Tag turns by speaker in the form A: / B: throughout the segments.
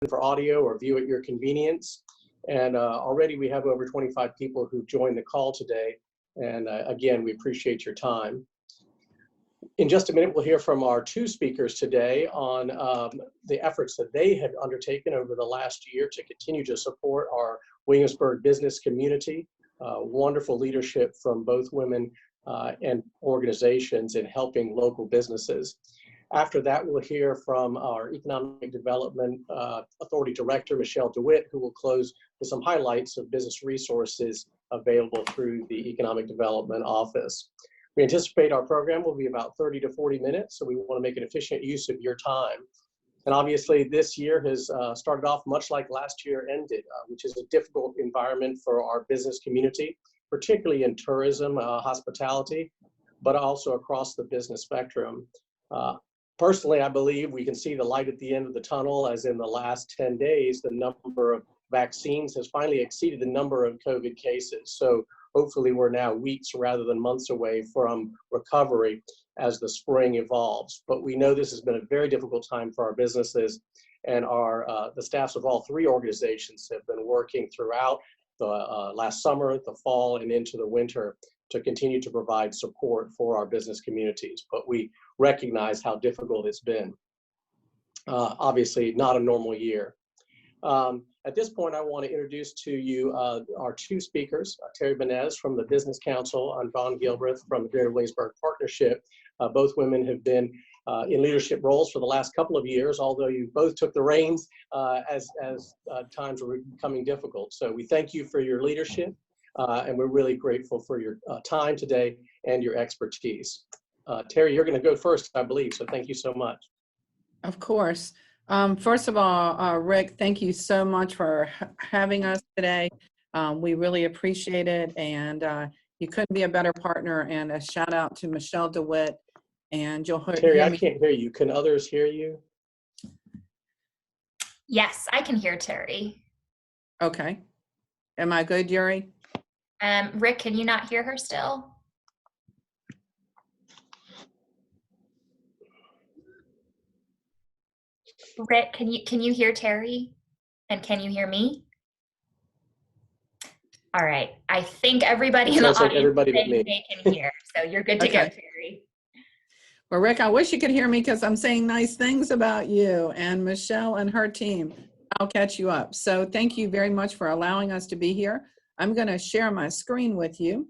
A: for audio or view at your convenience. And already we have over 25 people who've joined the call today. And again, we appreciate your time. In just a minute, we'll hear from our two speakers today on the efforts that they have undertaken over the last year to continue to support our Williamsburg business community. Wonderful leadership from both women and organizations in helping local businesses. After that, we'll hear from our Economic Development Authority Director, Michelle DeWitt, who will close with some highlights of business resources available through the Economic Development Office. We anticipate our program will be about 30 to 40 minutes, so we want to make an efficient use of your time. And obviously, this year has started off much like last year ended, which is a difficult environment for our business community, particularly in tourism, hospitality, but also across the business spectrum. Personally, I believe we can see the light at the end of the tunnel, as in the last 10 days, the number of vaccines has finally exceeded the number of COVID cases. So hopefully we're now weeks rather than months away from recovery as the spring evolves. But we know this has been a very difficult time for our businesses, and the staffs of all three organizations have been working throughout the last summer, the fall, and into the winter to continue to provide support for our business communities. But we recognize how difficult it's been. Obviously, not a normal year. At this point, I want to introduce to you our two speakers, Terry Benez from the Business Council and Vaughn Gilbreth from the Greater Williamsburg Partnership. Both women have been in leadership roles for the last couple of years, although you both took the reins as times were becoming difficult. So we thank you for your leadership, and we're really grateful for your time today and your expertise. Terry, you're going to go first, I believe, so thank you so much.
B: Of course. First of all, Rick, thank you so much for having us today. We really appreciate it, and you couldn't be a better partner. And a shout out to Michelle DeWitt. And you'll hear
A: Terry,
B: me.
A: I can't hear you. Can others hear you?
C: Yes, I can hear Terry.
B: Okay. Am I good, Yuri?
C: Rick, can you not hear her still? Rick, can you hear Terry? And can you hear me? All right. I think everybody in the audience
A: everybody but me.
C: They can hear. So you're good to go, Terry.
B: Well, Rick, I wish you could hear me because I'm saying nice things about you and Michelle and her team. I'll catch you up. So thank you very much for allowing us to be here. I'm going to share my screen with you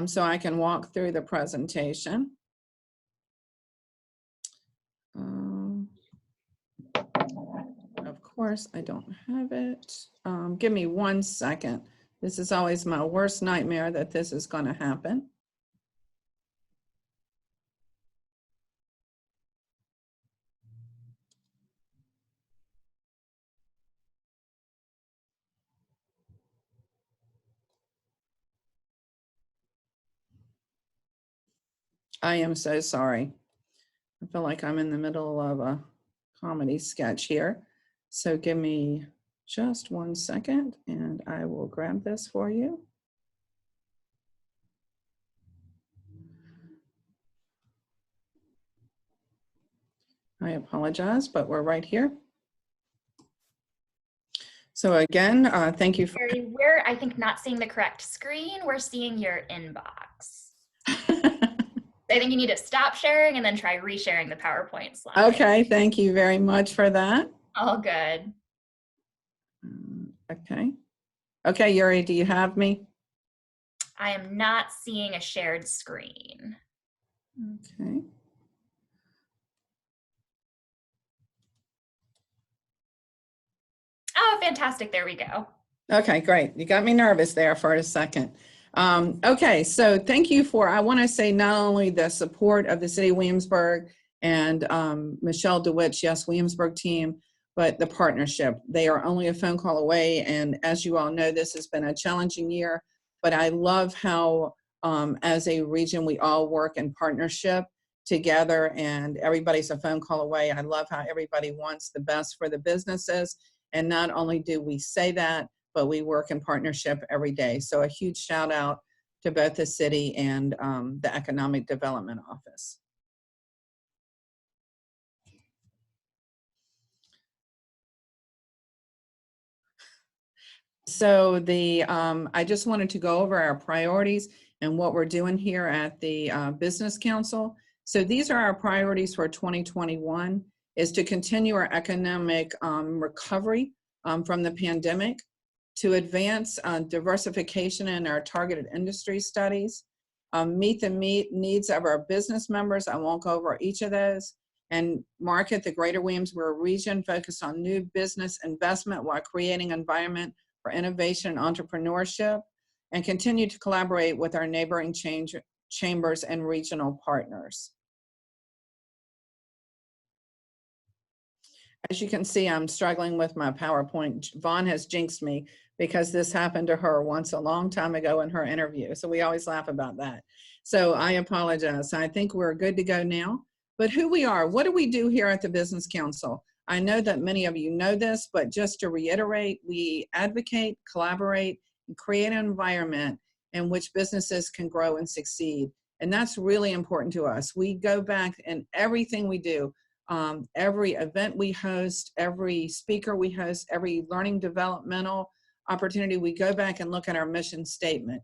B: so I can walk through the presentation. Of course, I don't have it. Give me 1 second. This is always my worst nightmare that this is going to happen. I am so sorry. I feel like I'm in the middle of a comedy sketch here. So give me just 1 second and I will grab this for you. I apologize, but we're right here. So again, thank you for—
C: Terry, we're, I think, not seeing the correct screen. We're seeing your inbox. I think you need to stop sharing and then try resharing the PowerPoint slide.
B: Okay, thank you very much for that.
C: All good.
B: Okay. Okay, Yuri, do you have me?
C: I am not seeing a shared screen.
B: Okay.
C: Oh, fantastic. There we go.
B: Okay, great. You got me nervous there for a second. Okay, so thank you for, I want to say not only the support of the City of Williamsburg and Michelle DeWitt's Yes Williamsburg team, but the partnership. They are only a phone call away, and as you all know, this has been a challenging year, but I love how as a region we all work in partnership together and everybody's a phone call away. I love how everybody wants the best for the businesses, and not only do we say that, but we work in partnership every day. So a huge shout out to both the city and the Economic Development Office. So I just wanted to go over our priorities and what we're doing here at the Business Council. So these are our priorities for 2021, is to continue our economic recovery from the pandemic, to advance diversification in our targeted industry studies, meet the needs of our business members. I won't go over each of those. And market the greater Williamsburg region, focus on new business investment while creating an environment for innovation and entrepreneurship, and continue to collaborate with our neighboring chambers and regional partners. As you can see, I'm struggling with my PowerPoint. Vaughn has jinxed me because this happened to her once a long time ago in her interview. So we always laugh about that. So I apologize. I think we're good to go now. But who we are, what do we do here at the Business Council? I know that many of you know this, but just to reiterate, we advocate, collaborate, and create an environment in which businesses can grow and succeed. And that's really important to us. We go back in everything we do. Every event we host, every speaker we host, every learning developmental opportunity, we go back and look at our mission statement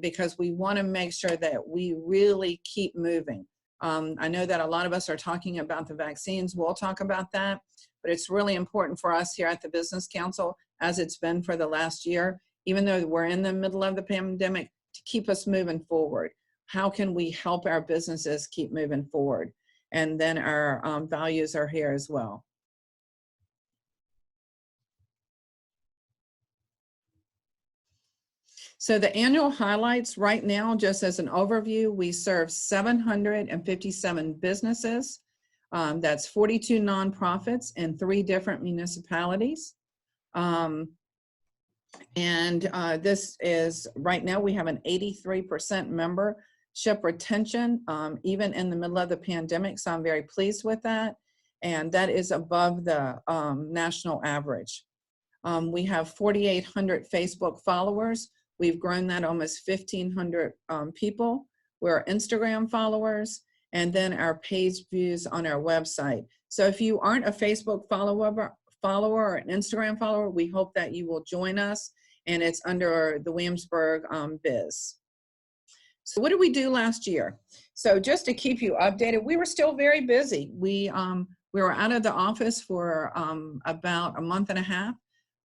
B: because we want to make sure that we really keep moving. I know that a lot of us are talking about the vaccines. We'll talk about that, but it's really important for us here at the Business Council, as it's been for the last year, even though we're in the middle of the pandemic, to keep us moving forward. How can we help our businesses keep moving forward? And then our values are here as well. So the annual highlights right now, just as an overview, we serve 757 businesses. That's 42 nonprofits in 3 different municipalities. This is, right now we have an 83% membership retention, even in the middle of the pandemic. So I'm very pleased with that. And that is above the national average. We have 4,800 Facebook followers. We've grown that almost 1,500 people. We're Instagram followers, and then our page views on our website. So if you aren't a Facebook follower or an Instagram follower, we hope that you will join us, and it's under the Williamsburg Biz. So what did we do last year? So just to keep you updated, we were still very busy. We were out of the office for about a month and a half,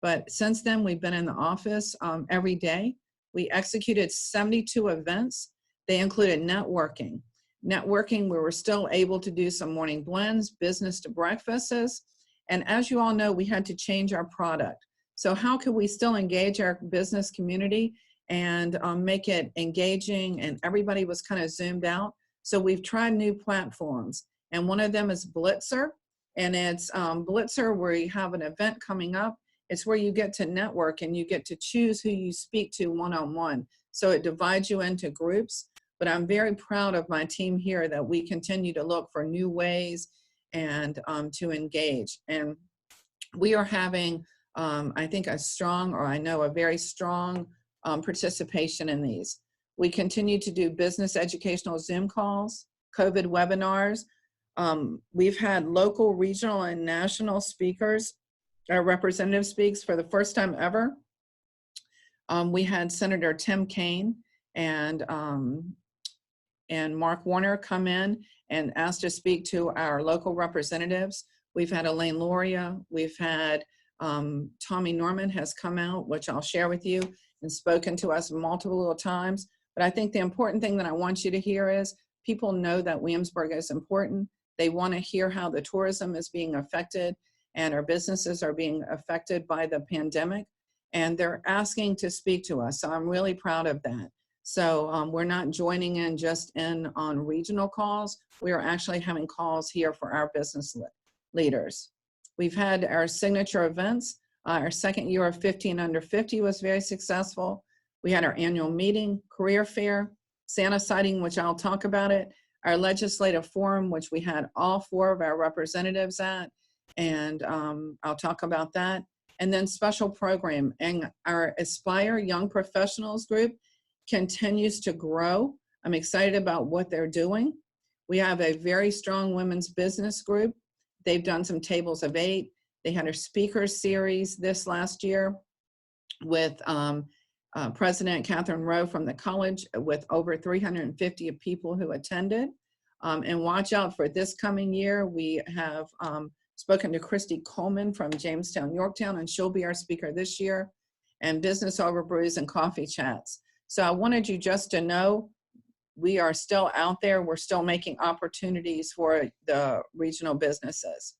B: but since then we've been in the office every day. We executed 72 events. They included networking. We were still able to do some morning blends, business to breakfasts. And as you all know, we had to change our product. So how could we still engage our business community and make it engaging? And everybody was kind of zoomed out. So we've tried new platforms. And one of them is Blitzer. And it's Blitzer where you have an event coming up. It's where you get to network and you get to choose who you speak to one-on-one. So it divides you into groups. But I'm very proud of my team here that we continue to look for new ways and to engage. And we are having, I think, a very strong participation in these. We continue to do business educational Zoom calls, COVID webinars. We've had local, regional, and national speakers. Our representative speaks for the first time ever. We had Senator Tim Kaine and Mark Warner come in and asked to speak to our local representatives. We've had Elaine Loria. We've had Tommy Norman has come out, which I'll share with you, and spoken to us multiple times. But I think the important thing that I want you to hear is people know that Williamsburg is important. They want to hear how the tourism is being affected and our businesses are being affected by the pandemic. And they're asking to speak to us. So I'm really proud of that. So we're not joining in just on regional calls. We are actually having calls here for our business leaders. We've had our signature events. Our second year of 15 Under 50 was very successful. We had our annual meeting, career fair, Santa sighting, which I'll talk about it, our legislative forum, which we had all 4 of our representatives at, and I'll talk about that. And then special program, and our Aspire Young Professionals group continues to grow. I'm excited about what they're doing. We have a very strong women's business group. They've done some tables of 8. They had a speaker series this last year. with President Catherine Rowe from the college, with over 350 people who attended. And watch out for this coming year. We have spoken to Christy Coleman from Jamestown, Yorktown, and she'll be our speaker this year, and business over brews and coffee chats. So I wanted you just to know we are still out there. We're still making opportunities for the regional businesses.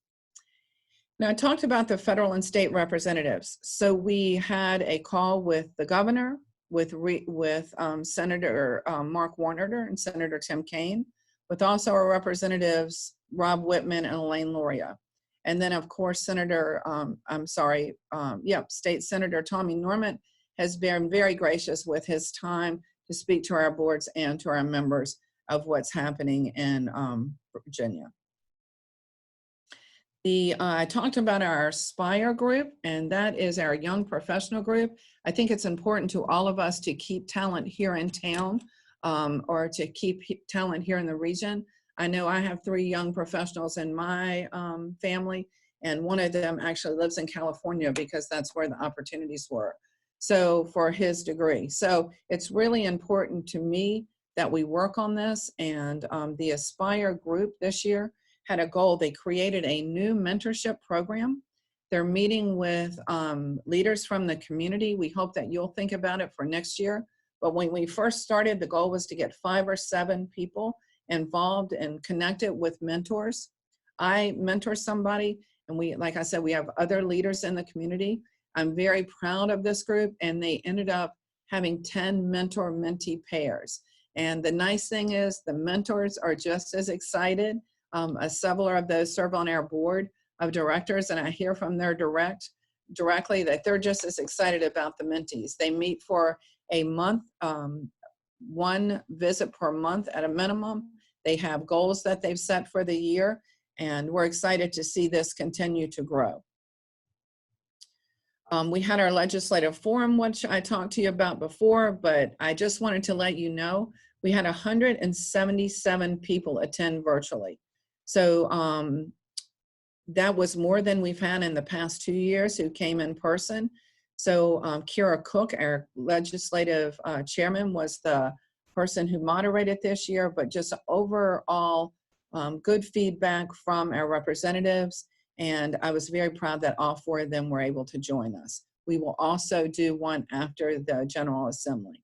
B: Now, I talked about the federal and state representatives. So we had a call with the governor, with Senator Mark Warner and Senator Tim Kaine, with also our representatives, Rob Whitman and Elaine Loria. And then, of course, State Senator Tommy Norman has been very gracious with his time to speak to our boards and to our members of what's happening in Virginia. I talked about our Aspire group, and that is our young professional group. I think it's important to all of us to keep talent here in town, or to keep talent here in the region. I know I have 3 young professionals in my family, and one of them actually lives in California because that's where the opportunities were. So for his degree. So it's really important to me that we work on this, and the Aspire group this year had a goal. They created a new mentorship program. They're meeting with leaders from the community. We hope that you'll think about it for next year. But when we first started, the goal was to get 5 or 7 people involved and connected with mentors. I mentor somebody, and like I said, we have other leaders in the community. I'm very proud of this group, and they ended up having 10 mentor-mentee pairs. And the nice thing is the mentors are just as excited. Several of those serve on our board of directors, and I hear from their directly that they're just as excited about the mentees. They meet for a month, 1 visit per month at a minimum. They have goals that they've set for the year, and we're excited to see this continue to grow. We had our legislative forum, which I talked to you about before, but I just wanted to let you know we had 177 people attend virtually. So that was more than we've had in the past 2 years who came in person. So Kira Cook, our legislative chairman, was the person who moderated this year, but just overall good feedback from our representatives. And I was very proud that all 4 of them were able to join us. We will also do one after the General Assembly.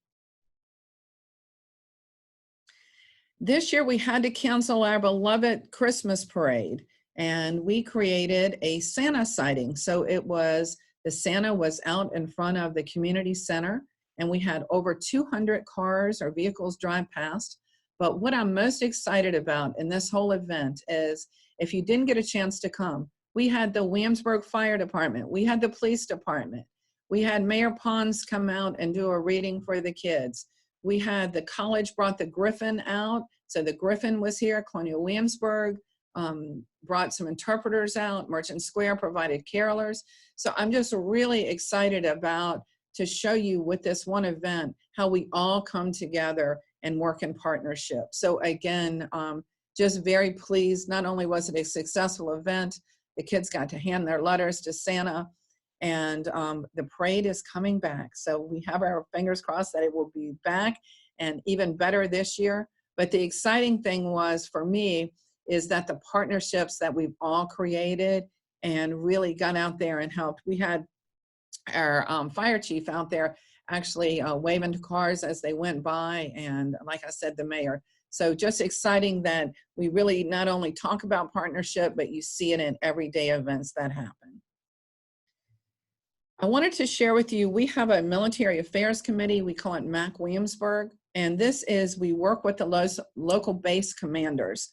B: This year we had to cancel our beloved Christmas parade, and we created a Santa sighting. So the Santa was out in front of the community center, and we had over 200 cars or vehicles drive past. But what I'm most excited about in this whole event is, if you didn't get a chance to come, we had the Williamsburg Fire Department, we had the police department, we had Mayor Pons come out and do a reading for the kids. We had the college brought the Griffin out. So the Griffin was here. Colonial Williamsburg brought some interpreters out. Merchant Square provided carolers. So I'm just really excited to show you with this one event how we all come together and work in partnership. So again, just very pleased. Not only was it a successful event, the kids got to hand their letters to Santa, and the parade is coming back. So we have our fingers crossed that it will be back and even better this year. But the exciting thing was, for me, is that the partnerships that we've all created and really got out there and helped. We had our fire chief out there actually waving to cars as they went by, and like I said, the mayor. So just exciting that we really not only talk about partnership, but you see it in everyday events that happen. I wanted to share with you, we have a military affairs committee. We call it MAC Williamsburg. And this is, we work with the local base commanders.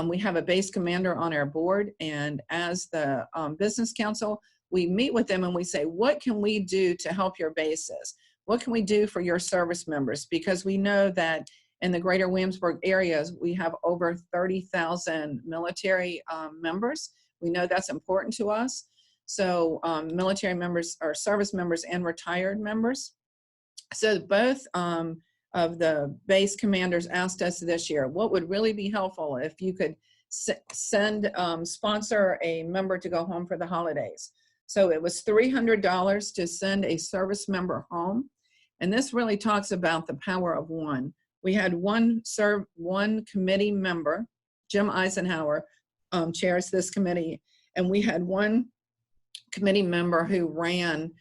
B: We have a base commander on our board, and as the business council, we meet with them and we say, what can we do to help your bases? What can we do for your service members? Because we know that in the greater Williamsburg areas, we have over 30,000 military members. We know that's important to us. So military members are service members and retired members. So both of the base commanders asked us this year, what would really be helpful if you could sponsor a member to go home for the holidays? So it was $300 to send a service member home. And this really talks about the power of one. We had one committee member, Jim Eisenhower, chairs this committee, and we had one committee member who ran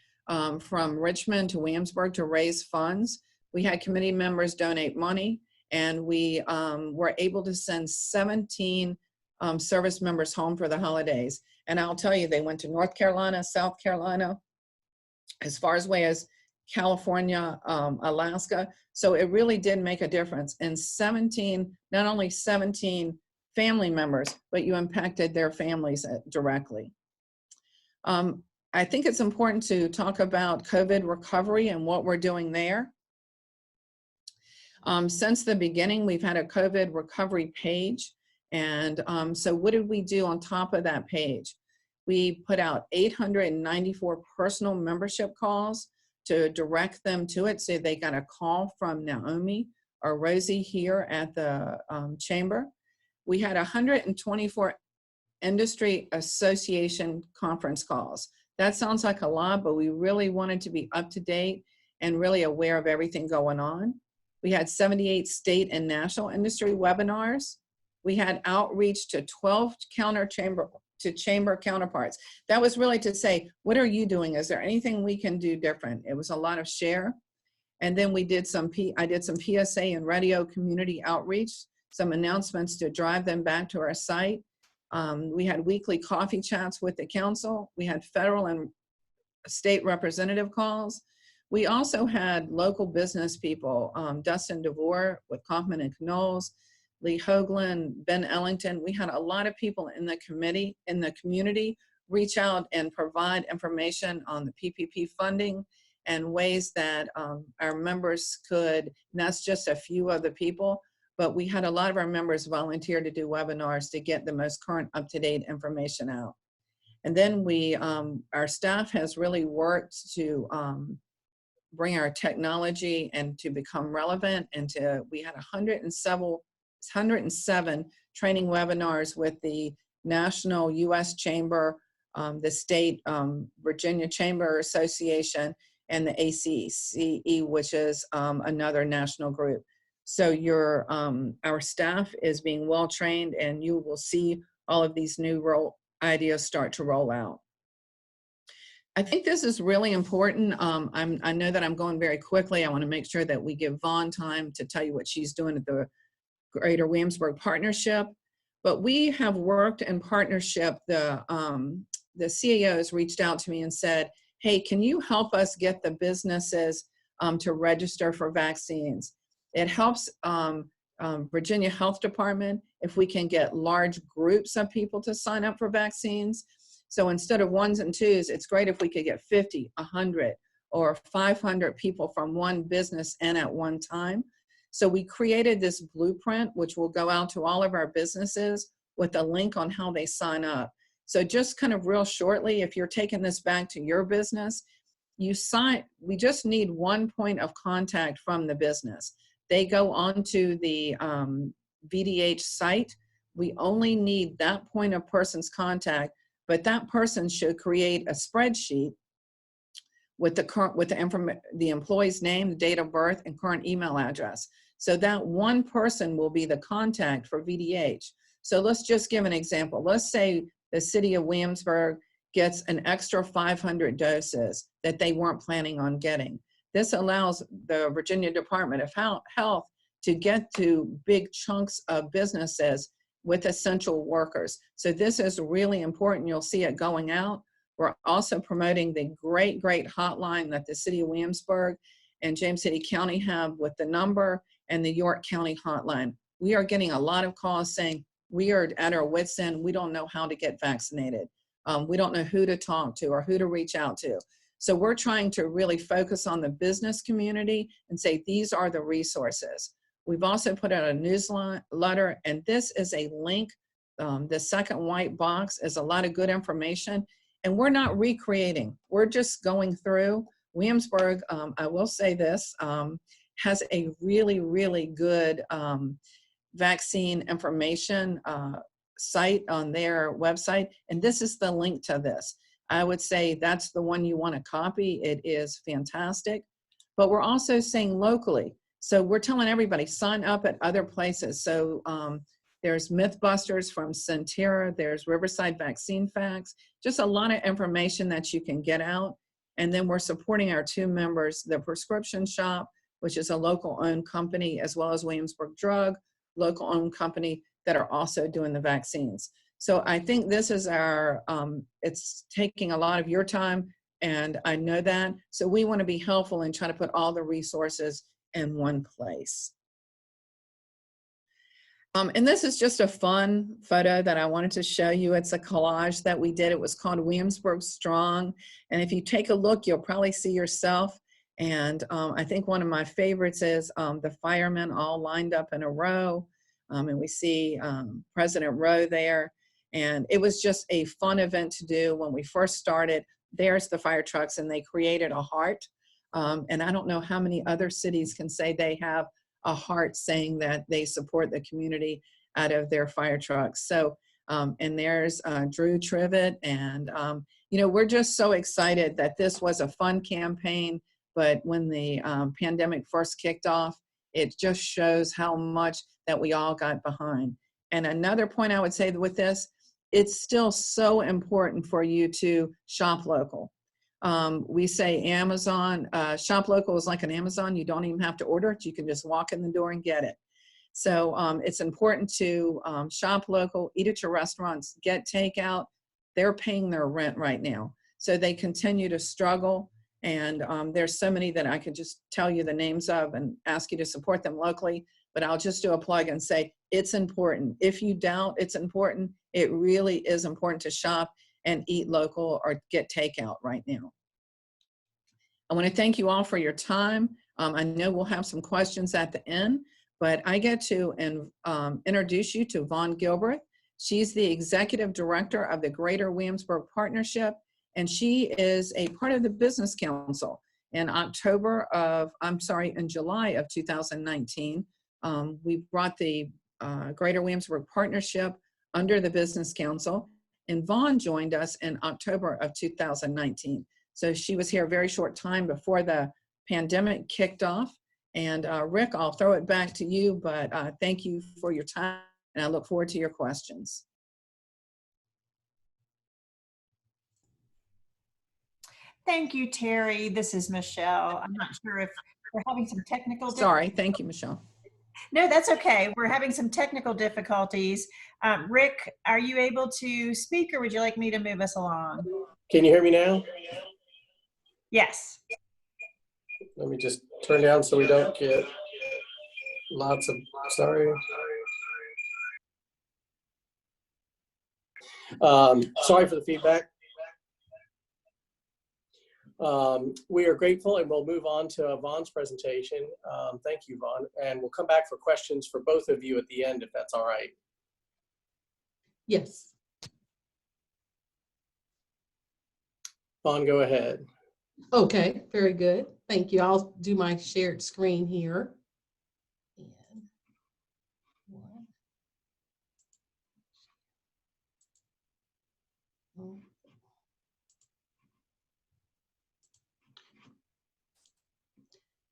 B: from Richmond to Williamsburg to raise funds. We had committee members donate money, and we were able to send 17 service members home for the holidays. And I'll tell you, they went to North Carolina, South Carolina, as far away as California, Alaska. So it really did make a difference. And 17, not only 17 family members, but you impacted their families directly. I think it's important to talk about COVID recovery and what we're doing there. Since the beginning, we've had a COVID recovery page. And so what did we do on top of that page? We put out 894 personal membership calls to direct them to it. So they got a call from Naomi or Rosie here at the chamber. We had 124 industry association conference calls. That sounds like a lot, but we really wanted to be up to date and really aware of everything going on. We had 78 state and national industry webinars. We had outreach to 12 chamber counterparts. That was really to say, what are you doing? Is there anything we can do different? It was a lot of share. And then we did I did some PSA and radio community outreach, some announcements to drive them back to our site. We had weekly coffee chats with the council. We had federal and state representative calls. We also had local business people, Dustin DeVore with Kaufman and Knowles, Lee Hoagland, Ben Ellington. We had a lot of people in the community reach out and provide information on the PPP funding and ways that our members could, and that's just a few of the people, but we had a lot of our members volunteer to do webinars to get the most current up-to-date information out. And then our staff has really worked to bring our technology and to become relevant, and we had 107 training webinars with the National U.S. Chamber, the State Virginia Chamber Association, and the ACCE, which is another national group. So our staff is being well trained, and you will see all of these new ideas start to roll out. I think this is really important. I know that I'm going very quickly. I want to make sure that we give Vaughn time to tell you what she's doing at the Greater Williamsburg Partnership. But we have worked in partnership. The CEOs reached out to me and said, hey, can you help us get the businesses to register for vaccines? It helps Virginia Health Department if we can get large groups of people to sign up for vaccines. So instead of ones and twos, it's great if we could get 50, 100, or 500 people from one business in at one time. So we created this blueprint, which will go out to all of our businesses with a link on how they sign up. So just kind of real shortly, if you're taking this back to your business, we just need one point of contact from the business. They go onto the VDH site. We only need that point of person's contact, but that person should create a spreadsheet with the employee's name, the date of birth, and current email address. So that one person will be the contact for VDH. So let's just give an example. Let's say the city of Williamsburg gets an extra 500 doses that they weren't planning on getting. This allows the Virginia Department of Health to get to big chunks of businesses with essential workers. So this is really important. You'll see it going out. We're also promoting the great hotline that the city of Williamsburg and James City County have with the number, and the York County hotline. We are getting a lot of calls saying we are at our wits' end. We don't know how to get vaccinated. We don't know who to talk to or who to reach out to. So we're trying to really focus on the business community and say, these are the resources. We've also put out a newsletter, and this is a link. The second white box is a lot of good information, and we're not recreating. We're just going through. Williamsburg, I will say this, has a really good vaccine information site on their website, and this is the link to this. I would say that's the one you want to copy. It is fantastic. But we're also saying locally. So we're telling everybody, sign up at other places. So there's Mythbusters from Centera, there's Riverside Vaccine Facts, just a lot of information that you can get out. And then we're supporting our 2 members, the Prescription Shop, which is a local owned company, as well as Williamsburg Drug, local owned company that are also doing the vaccines. So I think this is our, it's taking a lot of your time, and I know that. So we want to be helpful and try to put all the resources in one place. And this is just a fun photo that I wanted to show you. It's a collage that we did. It was called Williamsburg Strong. And if you take a look, you'll probably see yourself. And I think one of my favorites is the firemen all lined up in a row. And we see President Rowe there. And it was just a fun event to do. When we first started, there's the fire trucks, and they created a heart. And I don't know how many other cities can say they have a heart saying that they support the community out of their fire trucks. So, and there's Drew Trivet. And, you know, we're just so excited that this was a fun campaign. But when the pandemic first kicked off, it just shows how much that we all got behind. And another point I would say with this, it's still so important for you to shop local. We say Amazon, shop local is like an Amazon. You don't even have to order it. You can just walk in the door and get it. So it's important to shop local, eat at your restaurants, get takeout. They're paying their rent right now. So they continue to struggle. And there's so many that I could just tell you the names of and ask you to support them locally. But I'll just do a plug and say it's important. If you doubt it's important, it really is important to shop and eat local or get takeout right now. I want to thank you all for your time. I know we'll have some questions at the end, but I get to introduce you to Vaughn Gilbreth. She's the Executive Director of the Greater Williamsburg Partnership, and she is a part of the Business Council. In July of 2019, we brought the Greater Williamsburg Partnership under the Business Council, and Vaughn joined us in October of 2019. So she was here a very short time before the pandemic kicked off. And Rick, I'll throw it back to you, but thank you for your time, and I look forward to your questions.
D: Thank you, Terry. This is Michelle. I'm not sure if we're having some technical
B: Sorry, thank you, Michelle.
D: No, that's okay. We're having some technical difficulties. Rick, are you able to speak, or would you like me to move us along?
A: Can you hear me now?
D: Yes.
A: Let me just turn down so we don't get lots of, sorry. Sorry for the feedback. We are grateful, and we'll move on to Vaughn's presentation. Thank you, Vaughn. And we'll come back for questions for both of you at the end, if that's all right.
E: Yes.
A: Vaughn, go ahead.
E: Okay, very good. Thank you. I'll do my shared screen here.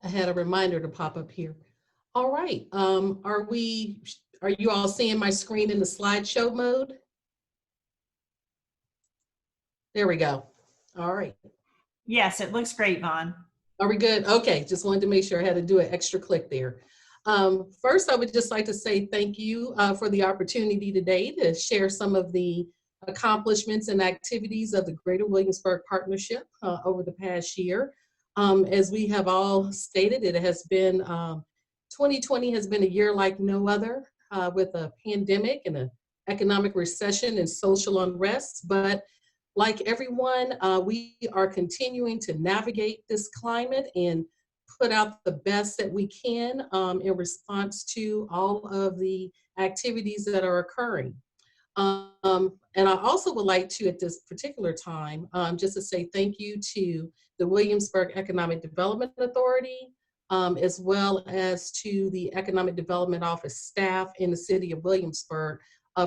E: I had a reminder to pop up here. All right. Are you all seeing my screen in the slideshow mode? There we go. All right.
D: Yes, it looks great, Vaughn.
E: Are we good? Okay, just wanted to make sure I had to do an extra click there. First, I would just like to say thank you for the opportunity today to share some of the accomplishments and activities of the Greater Williamsburg Partnership over the past year. As we have all stated, it has been, 2020 has been a year like no other, with a pandemic and an economic recession and social unrest. But like everyone, we are continuing to navigate this climate and put out the best that we can in response to all of the activities that are occurring. And I also would like to, at this particular time, just to say thank you to the Williamsburg Economic Development Authority, as well as to the Economic Development Office staff in the city of Williamsburg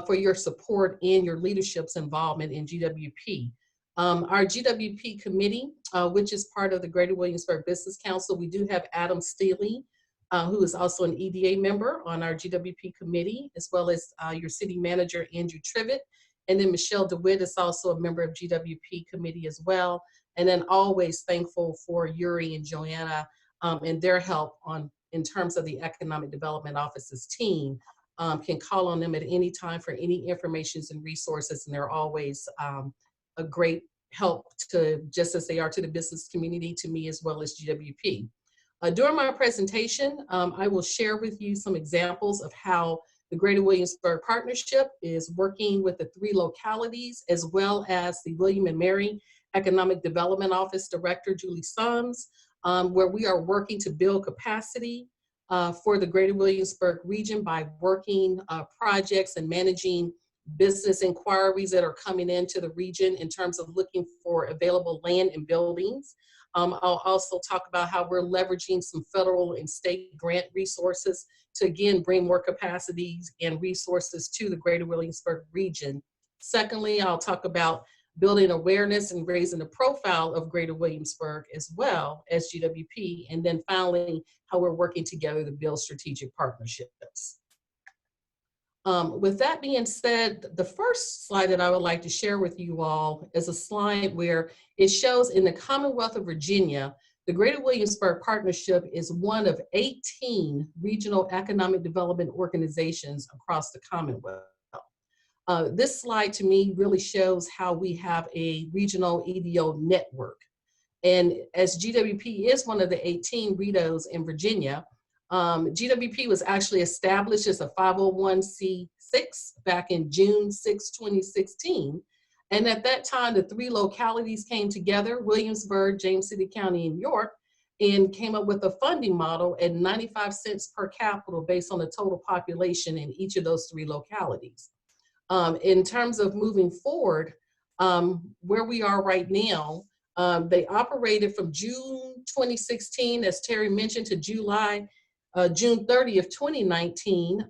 E: for your support and your leadership's involvement in GWP. Our GWP committee, which is part of the Greater Williamsburg Business Council, we do have Adam Steele, who is also an EDA member on our GWP committee, as well as your city manager, Andrew Trivett. And then Michelle DeWitt is also a member of GWP committee as well. And then always thankful for Yuri and Joanna and their help in terms of the Economic Development Office's team. Can call on them at any time for any information and resources, and they're always a great help to, just as they are to the business community, to me as well as GWP. During my presentation, I will share with you some examples of how the Greater Williamsburg Partnership is working with the 3 localities, as well as the William and Mary Economic Development Office Director, Julie Sums, where we are working to build capacity for the Greater Williamsburg region by working projects and managing business inquiries that are coming into the region in terms of looking for available land and buildings. I'll also talk about how we're leveraging some federal and state grant resources to, again, bring more capacities and resources to the Greater Williamsburg region. Secondly, I'll talk about building awareness and raising the profile of Greater Williamsburg as well as GWP. And then finally, how we're working together to build strategic partnerships. With that being said, the first slide that I would like to share with you all is a slide where it shows in the Commonwealth of Virginia, the Greater Williamsburg Partnership is one of 18 regional economic development organizations across the Commonwealth. This slide to me really shows how we have a regional EDO network. And as GWP is one of the 18 REDOs in Virginia, GWP was actually established as a 501c6 back in June 6, 2016. And at that time, the 3 localities came together, Williamsburg, James City County, and York, and came up with a funding model at 95 cents per capita based on the total population in each of those 3 localities. In terms of moving forward, where we are right now, they operated from June 2016, as Terry mentioned, to June 30th, 2019,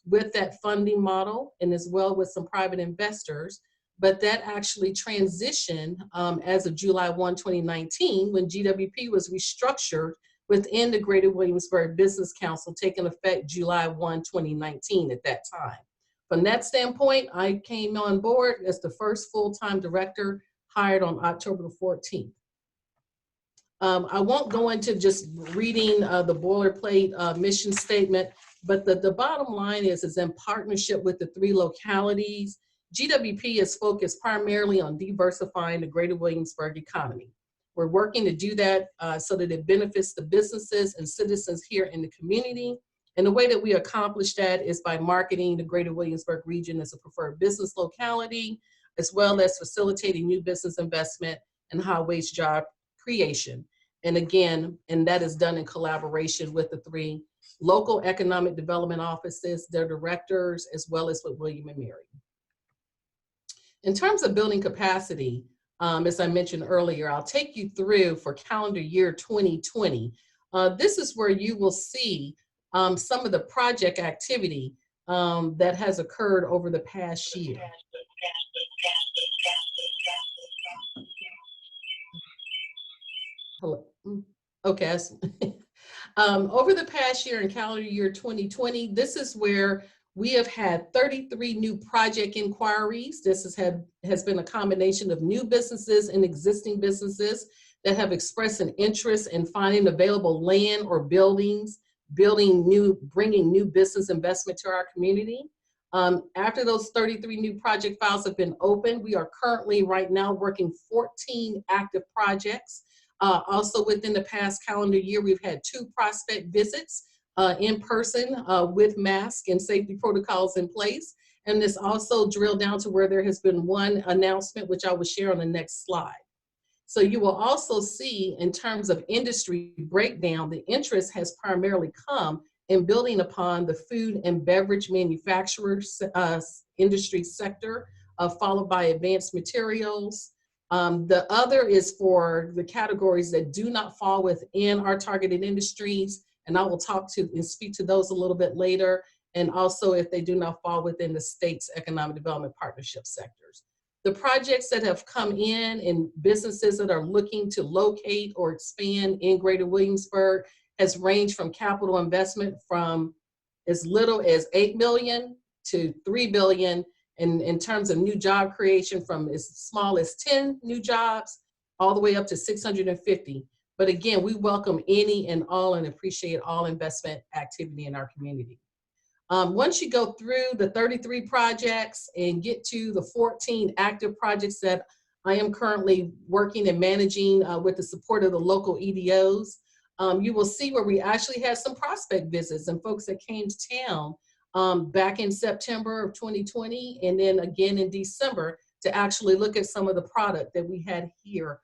E: with that funding model and as well with some private investors. But that actually transitioned as of July 1, 2019, when GWP was restructured within the Greater Williamsburg Business Council, taking effect July 1, 2019 at that time. From that standpoint, I came on board as the first full-time director hired on October the 14th. I won't go into just reading the boilerplate mission statement, but the bottom line is in partnership with the 3 localities, GWP is focused primarily on diversifying the Greater Williamsburg economy. We're working to do that so that it benefits the businesses and citizens here in the community. And the way that we accomplish that is by marketing the Greater Williamsburg region as a preferred business locality, as well as facilitating new business investment and high-wage job creation. And again, and that is done in collaboration with the 3 local economic development offices, their directors, as well as with William and Mary. In terms of building capacity, as I mentioned earlier, I'll take you through for calendar year 2020. This is where you will see some of the project activity that has occurred over the past year. Hello. Okay. Over the past year in calendar year 2020, this is where we have had 33 new project inquiries. This has been a combination of new businesses and existing businesses that have expressed an interest in finding available land or buildings, bringing new business investment to our community. After those 33 new project files have been opened, we are currently right now working 14 active projects. Also within the past calendar year, we've had 2 prospect visits in person with mask and safety protocols in place. And this also drilled down to where there has been 1 announcement, which I will share on the next slide. So you will also see in terms of industry breakdown, the interest has primarily come in building upon the food and beverage manufacturers industry sector, followed by advanced materials. The other is for the categories that do not fall within our targeted industries, and I will talk to and speak to those a little bit later, and also if they do not fall within the state's economic development partnership sectors. The projects that have come in and businesses that are looking to locate or expand in Greater Williamsburg has ranged from capital investment from as little as $8 million to $3 billion, and in terms of new job creation from as small as 10 new jobs all the way up to 650. But again, we welcome any and all and appreciate all investment activity in our community. Once you go through the 33 projects and get to the 14 active projects that I am currently working and managing with the support of the local EDOs, you will see where we actually had some prospect visits and folks that came to town back in September of 2020 and then again in December to actually look at some of the product that we had here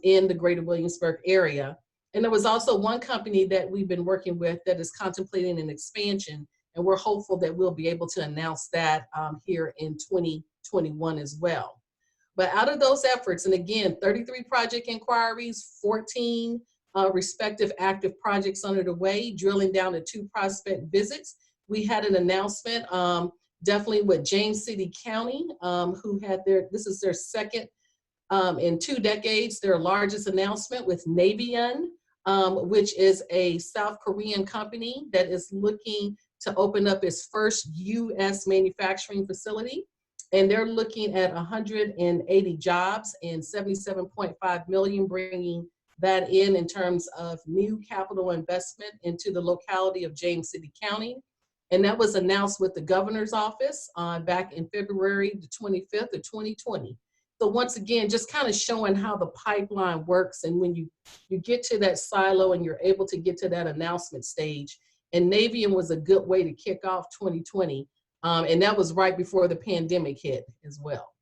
E: in the Greater Williamsburg area. And there was also one company that we've been working with that is contemplating an expansion, and we're hopeful that we'll be able to announce that here in 2021 as well. But out of those efforts, and again, 33 project inquiries, 14 respective active projects under the way, drilling down to 2 prospect visits. We had an announcement definitely with James City County, who had this is their second in 2 decades, their largest announcement with Navion, which is a South Korean company that is looking to open up its first U.S. manufacturing facility. And they're looking at 180 jobs and 77.5 million, bringing that in terms of new capital investment into the locality of James City County. And that was announced with the governor's office back in February the 25th of 2020. So once again, just kind of showing how the pipeline works. And when you get to that silo and you're able to get to that announcement stage, and Navion was a good way to kick off 2020. And that was right before the pandemic hit as well.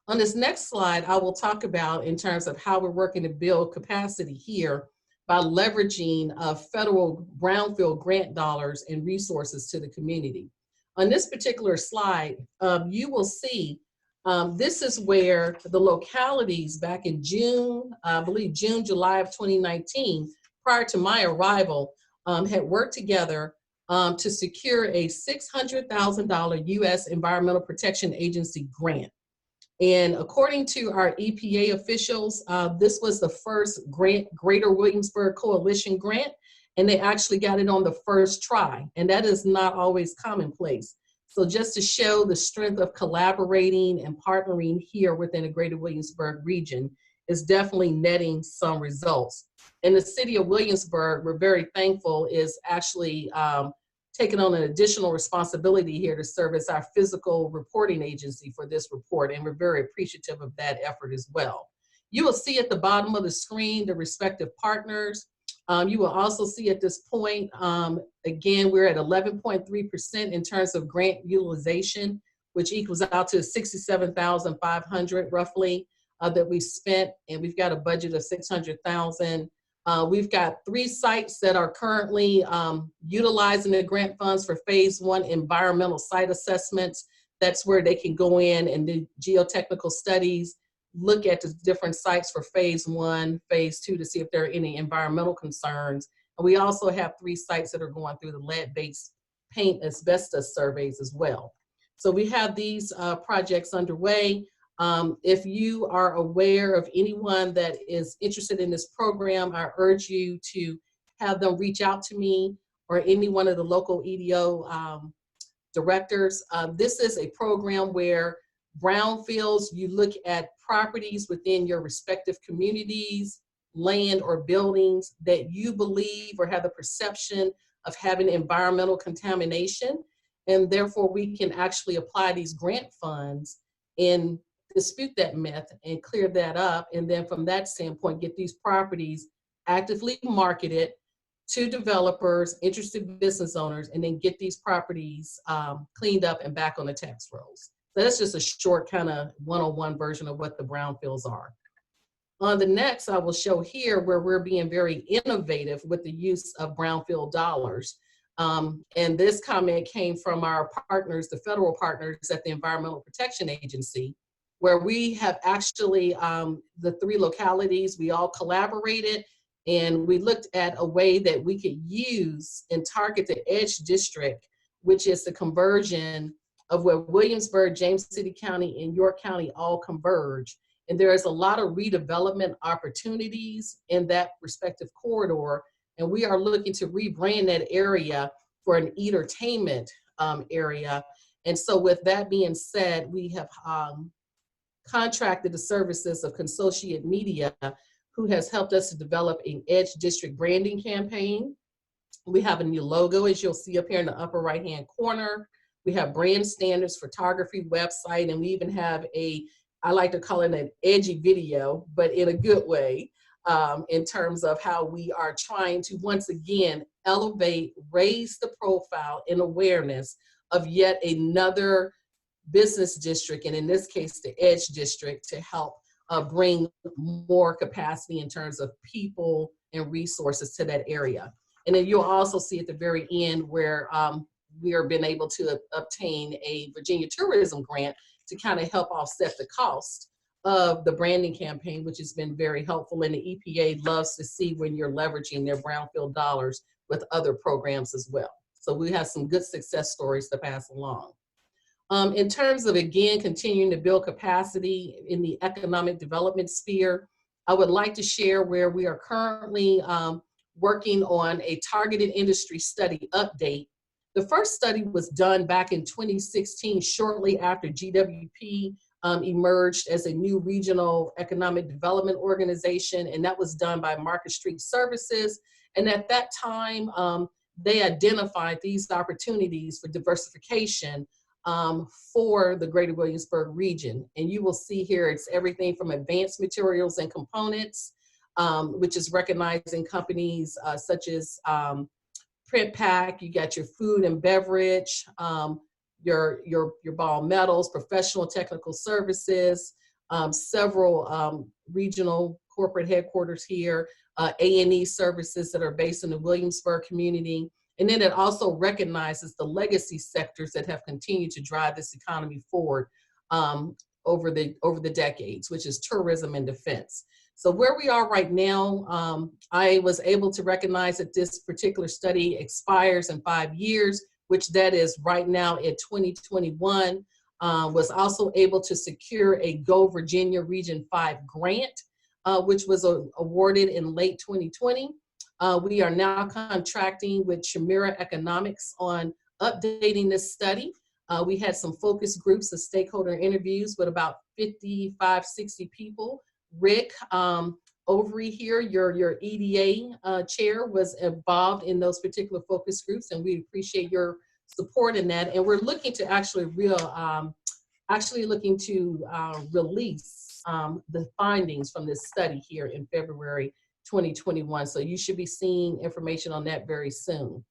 E: On this next slide, I will talk about in terms of how we're working to build capacity here by leveraging federal brownfield grant dollars and resources to the community. On this particular slide, you will see this is where the localities back in June, I believe June, July of 2019, prior to my arrival, had worked together to secure a $600,000 U.S. Environmental Protection Agency grant. And according to our EPA officials, this was the first Greater Williamsburg Coalition grant, and they actually got it on the first try, and that is not always commonplace. So just to show the strength of collaborating and partnering here within the Greater Williamsburg region is definitely netting some results. And the city of Williamsburg, we're very thankful, is actually taking on an additional responsibility here to serve as our physical reporting agency for this report, and we're very appreciative of that effort as well. You will see at the bottom of the screen the respective partners. You will also see at this point, again, we're at 11.3% in terms of grant utilization, which equals out to 67,500 roughly that we spent, and we've got a budget of 600,000. We've got 3 sites that are currently utilizing the grant funds for phase 1 environmental site assessments. That's where they can go in and do geotechnical studies, look at the different sites for phase 1, phase 2 to see if there are any environmental concerns. And we also have 3 sites that are going through the lead-based paint asbestos surveys as well. So we have these projects underway. If you are aware of anyone that is interested in this program, I urge you to have them reach out to me or any one of the local EDO directors. This is a program where brownfields, you look at properties within your respective communities, land or buildings that you believe or have the perception of having environmental contamination. And therefore we can actually apply these grant funds and dispute that myth and clear that up. And then from that standpoint, get these properties actively marketed to developers, interested business owners, and then get these properties cleaned up and back on the tax rolls. So that's just a short kind of one-on-one version of what the brownfields are. On the next, I will show here where we're being very innovative with the use of brownfield dollars. And this comment came from our partners, the federal partners at the Environmental Protection Agency, where we have actually, the 3 localities, we all collaborated and we looked at a way that we could use and target the EDGE district, which is the conversion of where Williamsburg, James City County, and York County all converge. And there is a lot of redevelopment opportunities in that respective corridor. And we are looking to rebrand that area for an entertainment area. And so with that being said, we have contracted the services of Consociate Media, who has helped us to develop an Edge District branding campaign. We have a new logo, as you'll see up here in the upper right-hand corner. We have brand standards, photography, website, and we even have I like to call it an edgy video, but in a good way, in terms of how we are trying to, once again, elevate, raise the profile and awareness of yet another business district, and in this case, the Edge District, to help bring more capacity in terms of people and resources to that area. And then you'll also see at the very end where we are being able to obtain a Virginia tourism grant to kind of help offset the cost of the branding campaign, which has been very helpful. And the EPA loves to see when you're leveraging their brownfield dollars with other programs as well. So we have some good success stories to pass along. In terms of, again, continuing to build capacity in the economic development sphere, I would like to share where we are currently working on a targeted industry study update. The first study was done back in 2016, shortly after GWP emerged as a new regional economic development organization, and that was done by Market Street Services. And at that time, they identified these opportunities for diversification for the greater Williamsburg region. And you will see here, it's everything from advanced materials and components, which is recognizing companies such as Print Pack, you got your food and beverage, your ball metals, professional technical services, several regional corporate headquarters here, A&E services that are based in the Williamsburg community. And then it also recognizes the legacy sectors that have continued to drive this economy forward over the decades, which is tourism and defense. So where we are right now, I was able to recognize that this particular study expires in 5 years, which that is right now at 2021, was also able to secure a Go Virginia Region 5 grant, which was awarded in late 2020. We are now contracting with Shamira Economics on updating this study. We had some focus groups of stakeholder interviews with about 55, 60 people. Rick Overy here, your EDA chair, was involved in those particular focus groups, and we appreciate your support in that. And we're looking to actually release the findings from this study here in February 2021. So you should be seeing information on that very soon.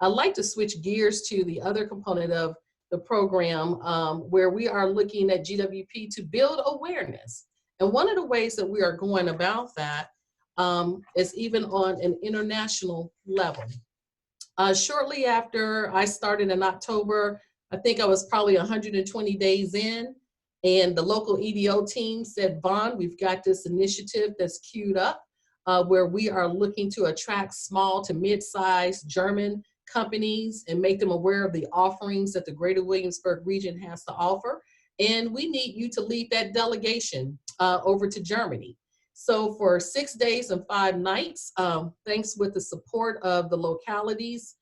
E: I'd like to switch gears to the other component of the program where we are looking at GWP to build awareness. And one of the ways that we are going about that is even on an international level. Shortly after I started in October, I think I was probably 120 days in, and the local EDO team said, Vaughn, we've got this initiative that's queued up where we are looking to attract small to mid-sized German companies and make them aware of the offerings that the greater Williamsburg region has to offer. And we need you to lead that delegation over to Germany. So for 6 days and 5 nights, thanks with the support of the localities,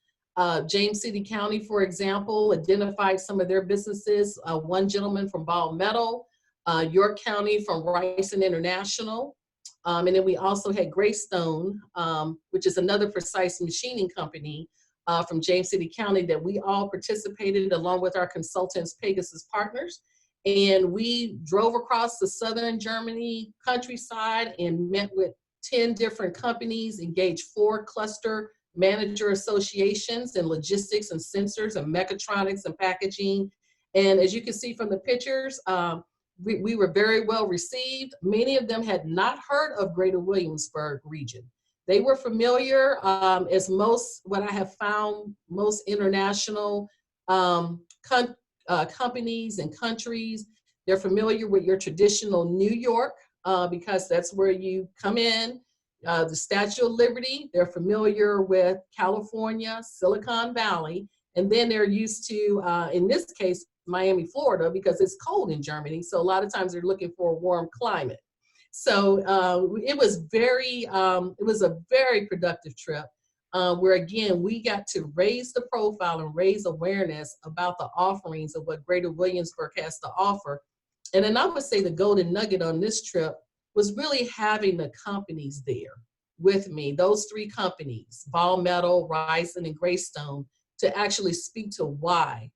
E: James City County, for example, identified some of their businesses. One gentleman from Ball Metal, York County from Rice and International. And then we also had Greystone, which is another precise machining company from James City County that we all participated along with our consultants, Pegasus Partners. And we drove across the southern Germany countryside and met with 10 different companies, engaged 4 cluster manager associations in logistics and sensors and mechatronics and packaging. And as you can see from the pictures, we were very well received. Many of them had not heard of Greater Williamsburg region. They were familiar, as what I have found, most international companies and countries, they're familiar with your traditional New York, because that's where you come in, the Statue of Liberty. They're familiar with California, Silicon Valley, and then they're used to, in this case, Miami, Florida, because it's cold in Germany. So a lot of times they're looking for a warm climate. So it was a very productive trip where, again, we got to raise the profile and raise awareness about the offerings of what Greater Williamsburg has to offer. And then I would say the golden nugget on this trip was really having the companies there with me, those three companies, Ball Metal, Ryzen, and Greystone, to actually speak to why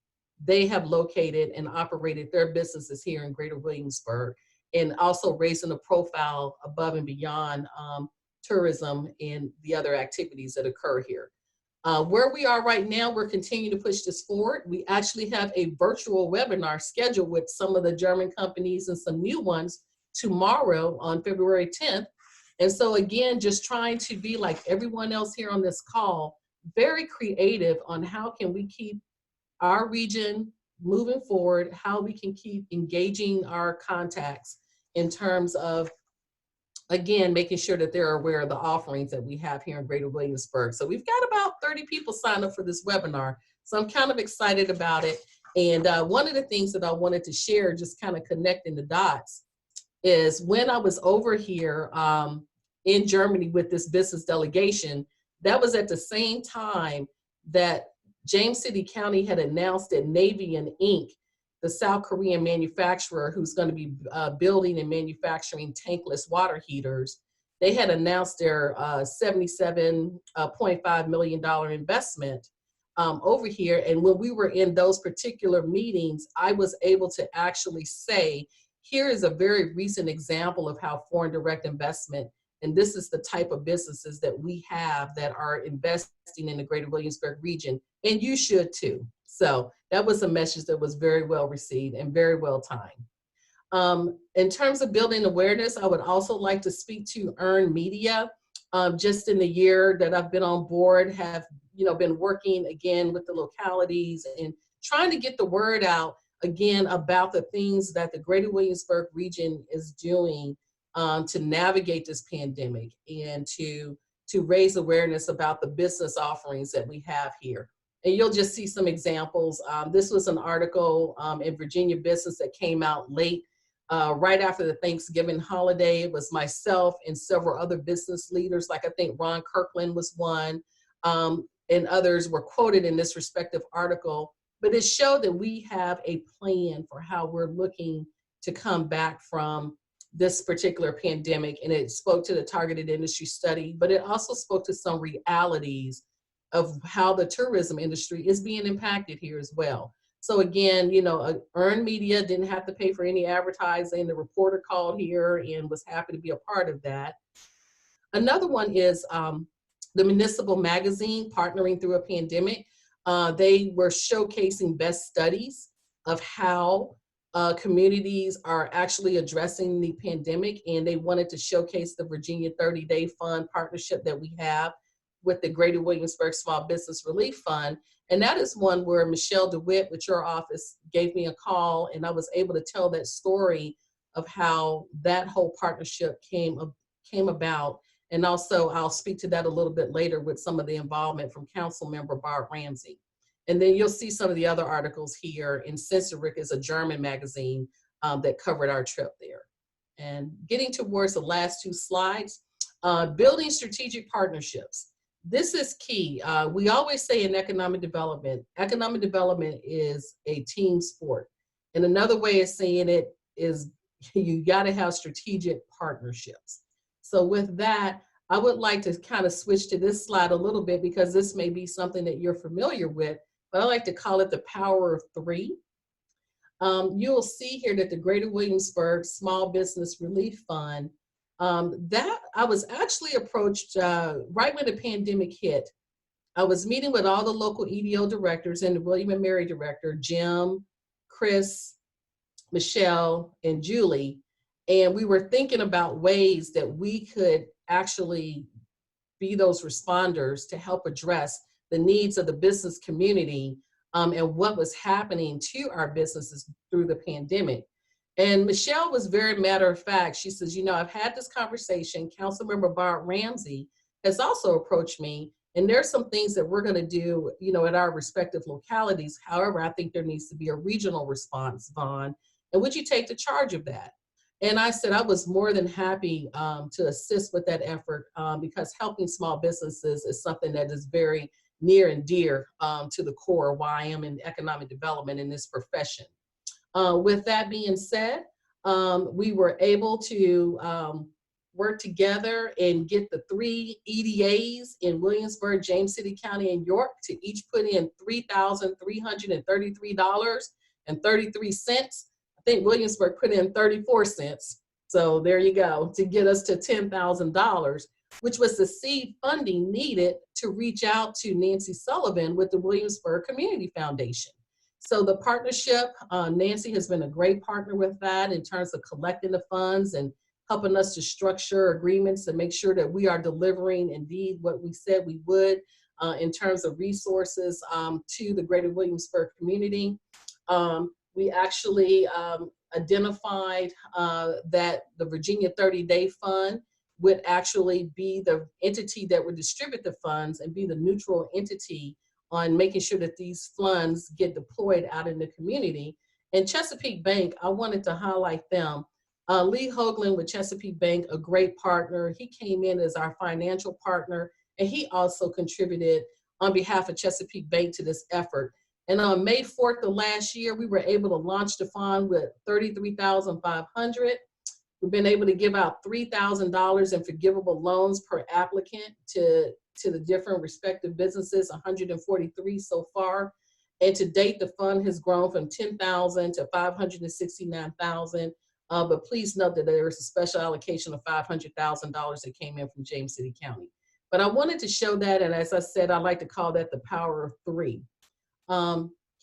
E: they have located and operated their businesses here in Greater Williamsburg, and also raising the profile above and beyond tourism and the other activities that occur here. Where we are right now, we're continuing to push this forward. We actually have a virtual webinar scheduled with some of the German companies and some new ones tomorrow on February 10th. And so again, just trying to be like everyone else here on this call, very creative on how can we keep our region moving forward, how we can keep engaging our contacts in terms of, again, making sure that they're aware of the offerings that we have here in Greater Williamsburg. So we've got about 30 people signed up for this webinar. So I'm kind of excited about it. And one of the things that I wanted to share, just kind of connecting the dots, is when I was over here in Germany with this business delegation, that was at the same time that James City County had announced that Navian Inc., the South Korean manufacturer who's going to be building and manufacturing tankless water heaters, they had announced their $77.5 million investment over here. And when we were in those particular meetings, I was able to actually say, here is a very recent example of how foreign direct investment, and this is the type of businesses that we have that are investing in the Greater Williamsburg region, and you should too. So that was a message that was very well received and very well timed. In terms of building awareness, I would also like to speak to earned media. Just in the year that I've been on board, have been working again with the localities and trying to get the word out again about the things that the Greater Williamsburg region is doing to navigate this pandemic and to raise awareness about the business offerings that we have here. And you'll just see some examples. This was an article in Virginia Business that came out late, right after the Thanksgiving holiday. It was myself and several other business leaders, like I think Ron Kirkland was one, and others were quoted in this respective article. But it showed that we have a plan for how we're looking to come back from this particular pandemic. And it spoke to the targeted industry study, but it also spoke to some realities of how the tourism industry is being impacted here as well. So again, earned media didn't have to pay for any advertising. The reporter called here and was happy to be a part of that. Another one is the Municipal Magazine, Partnering Through a Pandemic. They were showcasing best studies of how communities are actually addressing the pandemic, and they wanted to showcase the Virginia 30-Day Fund partnership that we have with the Greater Williamsburg Small Business Relief Fund. And that is one where Michelle DeWitt with your office gave me a call, and I was able to tell that story of how that whole partnership came about. And also I'll speak to that a little bit later with some of the involvement from Council Member Bart Ramsey. And then you'll see some of the other articles here. And Sensoric is a German magazine that covered our trip there. And getting towards the last two slides, building strategic partnerships. This is key. We always say in economic development is a team sport. And another way of saying it is you gotta have strategic partnerships. So with that, I would like to kind of switch to this slide a little bit because this may be something that you're familiar with, but I like to call it the power of three. You'll see here that the Greater Williamsburg Small Business Relief Fund, that I was actually approached right when the pandemic hit. I was meeting with all the local EDO directors and the William and Mary director, Jim, Chris, Michelle, and Julie. And we were thinking about ways that we could actually be those responders to help address the needs of the business community and what was happening to our businesses through the pandemic. And Michelle was very matter of fact. She says, I've had this conversation. Councilmember Bart Ramsey has also approached me, And there's some things that we're going to do, at our respective localities. However, I think there needs to be a regional response, Vaughn. And would you take the charge of that? And I said I was more than happy to assist with that effort because helping small businesses is something that is very near and dear to the core of why I am in economic development in this profession. With that being said, we were able to work together and get the 3 EDAs in Williamsburg, James City County, and York to each put in $3,333.33. I think Williamsburg put in 34 cents. So there you go, to get us to $10,000, which was the seed funding needed to reach out to Nancy Sullivan with the Williamsburg Community Foundation. So the partnership, Nancy has been a great partner with that in terms of collecting the funds and helping us to structure agreements to make sure that we are delivering indeed what we said we would in terms of resources to the greater Williamsburg community. We actually identified that the Virginia 30-Day Fund would actually be the entity that would distribute the funds and be the neutral entity on making sure that these funds get deployed out in the community. And Chesapeake Bank, I wanted to highlight them. Lee Hoagland with Chesapeake Bank, a great partner. He came in as our financial partner, and he also contributed on behalf of Chesapeake Bank to this effort. And on May 4th of last year, we were able to launch the fund with $33,500. We've been able to give out $3,000 in forgivable loans per applicant to the different respective businesses, 143 so far. And to date, the fund has grown from 10,000 to 569,000. But please note that there is a special allocation of $500,000 that came in from James City County. But I wanted to show that, and as I said, I like to call that the power of 3.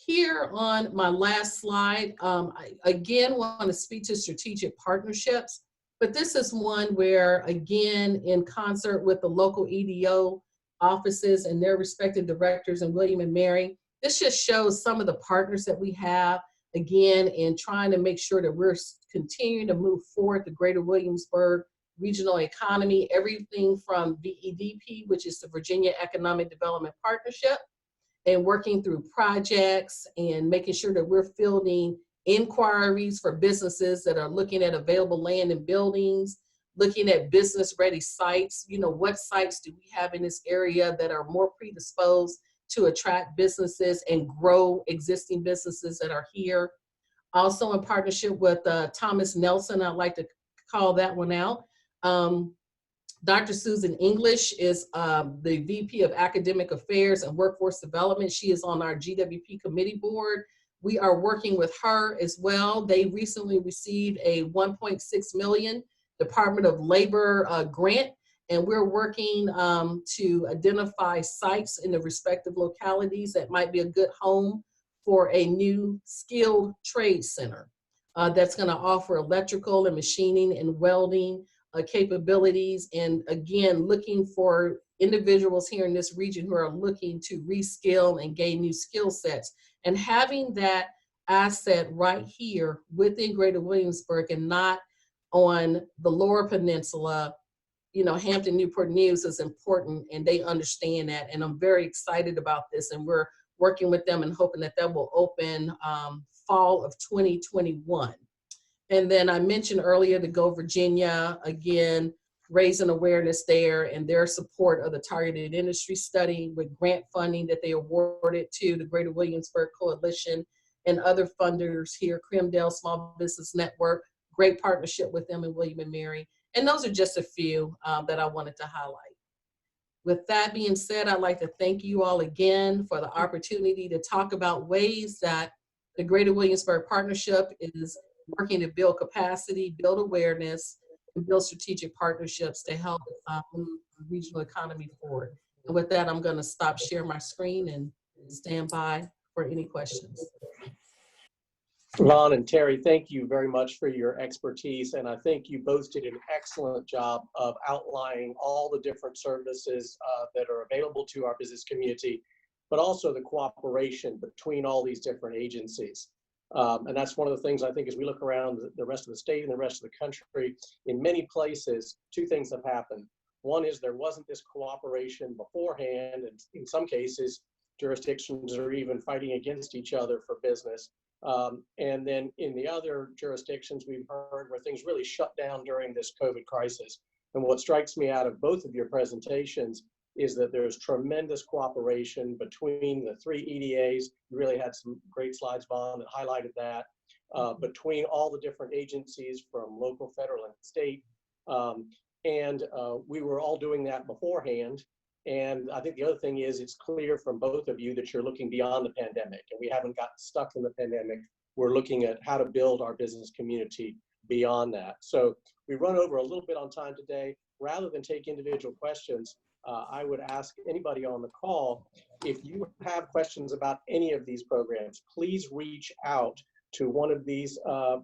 E: Here on my last slide, I again want to speak to strategic partnerships, but this is one where, again, in concert with the local EDO offices and their respective directors in William and Mary, this just shows some of the partners that we have, again, in trying to make sure that we're continuing to move forward the greater Williamsburg regional economy, everything from VEDP, which is the Virginia Economic Development Partnership, and working through projects and making sure that we're fielding inquiries for businesses that are looking at available land and buildings, looking at business-ready sites. What sites do we have in this area that are more predisposed to attract businesses and grow existing businesses that are here? Also in partnership with Thomas Nelson, I'd like to call that one out. Dr. Susan English is the VP of Academic Affairs and Workforce Development. She is on our GWP committee board. We are working with her as well. They recently received a $1.6 million Department of Labor grant, and we're working to identify sites in the respective localities that might be a good home for a new skilled trade center that's going to offer electrical and machining and welding capabilities, and again, looking for individuals here in this region who are looking to reskill and gain new skill sets. And having that asset right here within Greater Williamsburg and not on the Lower Peninsula, Hampton, Newport News is important, and they understand that. And I'm very excited about this, and we're working with them and hoping that that will open fall of 2021. And then I mentioned earlier the Go Virginia, again, raising awareness there and their support of the targeted industry study with grant funding that they awarded to the Greater Williamsburg Coalition and other funders here, Cremdale Small Business Network, great partnership with them and William and Mary. And those are just a few that I wanted to highlight. With that being said, I'd like to thank you all again for the opportunity to talk about ways that the Greater Williamsburg Partnership is working to build capacity, build awareness, and build strategic partnerships to help move the regional economy forward. And with that, I'm going to stop sharing my screen and stand by for any questions.
A: Ron and Terry, thank you very much for your expertise, and I think you both did an excellent job of outlining all the different services that are available to our business community, but also the cooperation between all these different agencies. And that's one of the things I think as we look around the rest of the state and the rest of the country, in many places, 2 things have happened. One is there wasn't this cooperation beforehand, and in some cases, jurisdictions are even fighting against each other for business. And then in the other jurisdictions, we've heard where things really shut down during this COVID crisis. And what strikes me out of both of your presentations is that there's tremendous cooperation between the 3 EDAs. You really had some great slides, Vaughn, that highlighted that, between all the different agencies from local, federal, and state. We were all doing that beforehand. And I think the other thing is it's clear from both of you that you're looking beyond the pandemic, and we haven't gotten stuck in the pandemic. We're looking at how to build our business community beyond that. So we run over a little bit on time today. Rather than take individual questions, I would ask anybody on the call, if you have questions about any of these programs, please reach out to one of these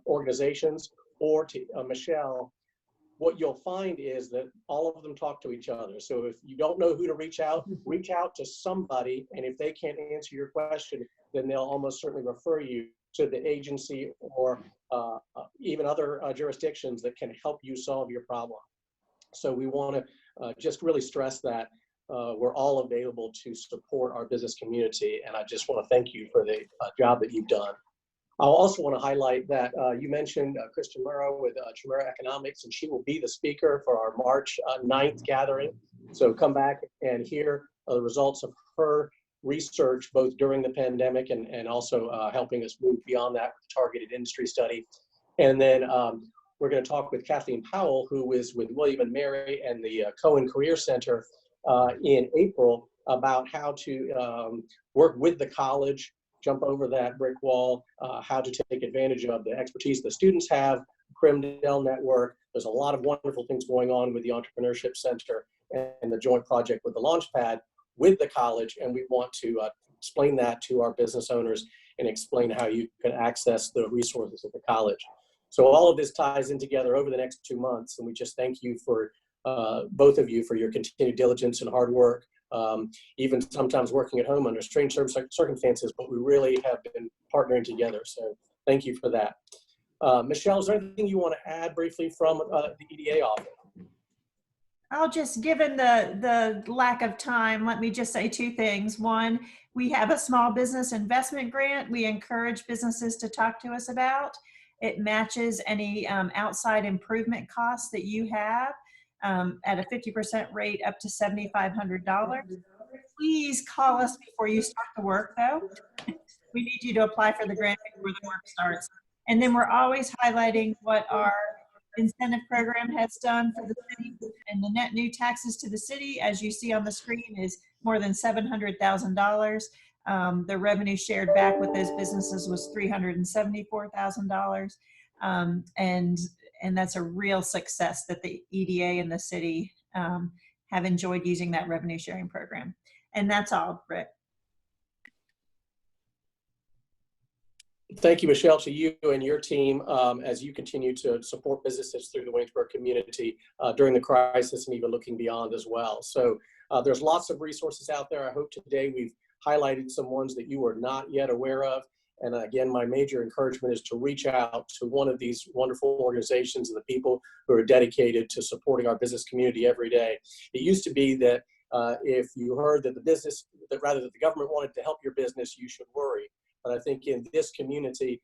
A: organizations or to Michelle. What you'll find is that all of them talk to each other. So if you don't know who to reach out to somebody, and if they can't answer your question, then they'll almost certainly refer you to the agency or even other jurisdictions that can help you solve your problem. So we want to just really stress that we're all available to support our business community, and I just want to thank you for the job that you've done. I also want to highlight that you mentioned Chris Chimera with Chimera Economics, and she will be the speaker for our March 9th gathering. So come back and hear the results of her research, both during the pandemic and also helping us move beyond that with targeted industry study. And then we're going to talk with Kathleen Powell, who is with William & Mary and the Cohen Career Center in April, about how to work with the college, jump over that brick wall, how to take advantage of the expertise the students have, CrimDel Network. There's a lot of wonderful things going on with the Entrepreneurship Center and the joint project with the Launchpad with the college, and we want to explain that to our business owners and explain how you can access the resources of the college. So all of this ties in together over the next 2 months, and we just thank you for both of you for your continued diligence and hard work. Even sometimes working at home under strange circumstances, but we really have been partnering together. So thank you for that. Michelle, is there anything you want to add briefly from the EDA office?
D: I'll just, given the lack of time, let me just say 2 things. One, we have a small business investment grant we encourage businesses to talk to us about. It matches any outside improvement costs that you have at a 50% rate up to $7,500. Please call us before you start the work, though. We need you to apply for the grant before the work starts. And then we're always highlighting what our incentive program has done for the city, and the net new taxes to the city, as you see on the screen, is more than $700,000. The revenue shared back with those businesses was $374,000. And that's a real success that the EDA and the city have enjoyed using that revenue sharing program. And that's all, Rick.
A: Thank you, Michelle, to you and your team as you continue to support businesses through the Williamsburg community during the crisis and even looking beyond as well. So there's lots of resources out there. I hope today we've highlighted some ones that you are not yet aware of. And again, my major encouragement is to reach out to one of these wonderful organizations and the people who are dedicated to supporting our business community every day. It used to be that if you heard that the government wanted to help your business, you should worry. But I think in this community,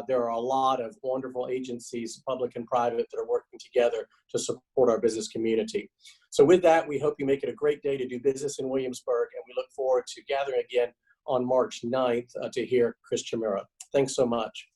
A: there are a lot of wonderful agencies, public and private, that are working together to support our business community. So with that, we hope you make it a great day to do business in Williamsburg, and we look forward to gathering again on March 9th to hear Chris Chimera. Thanks so much.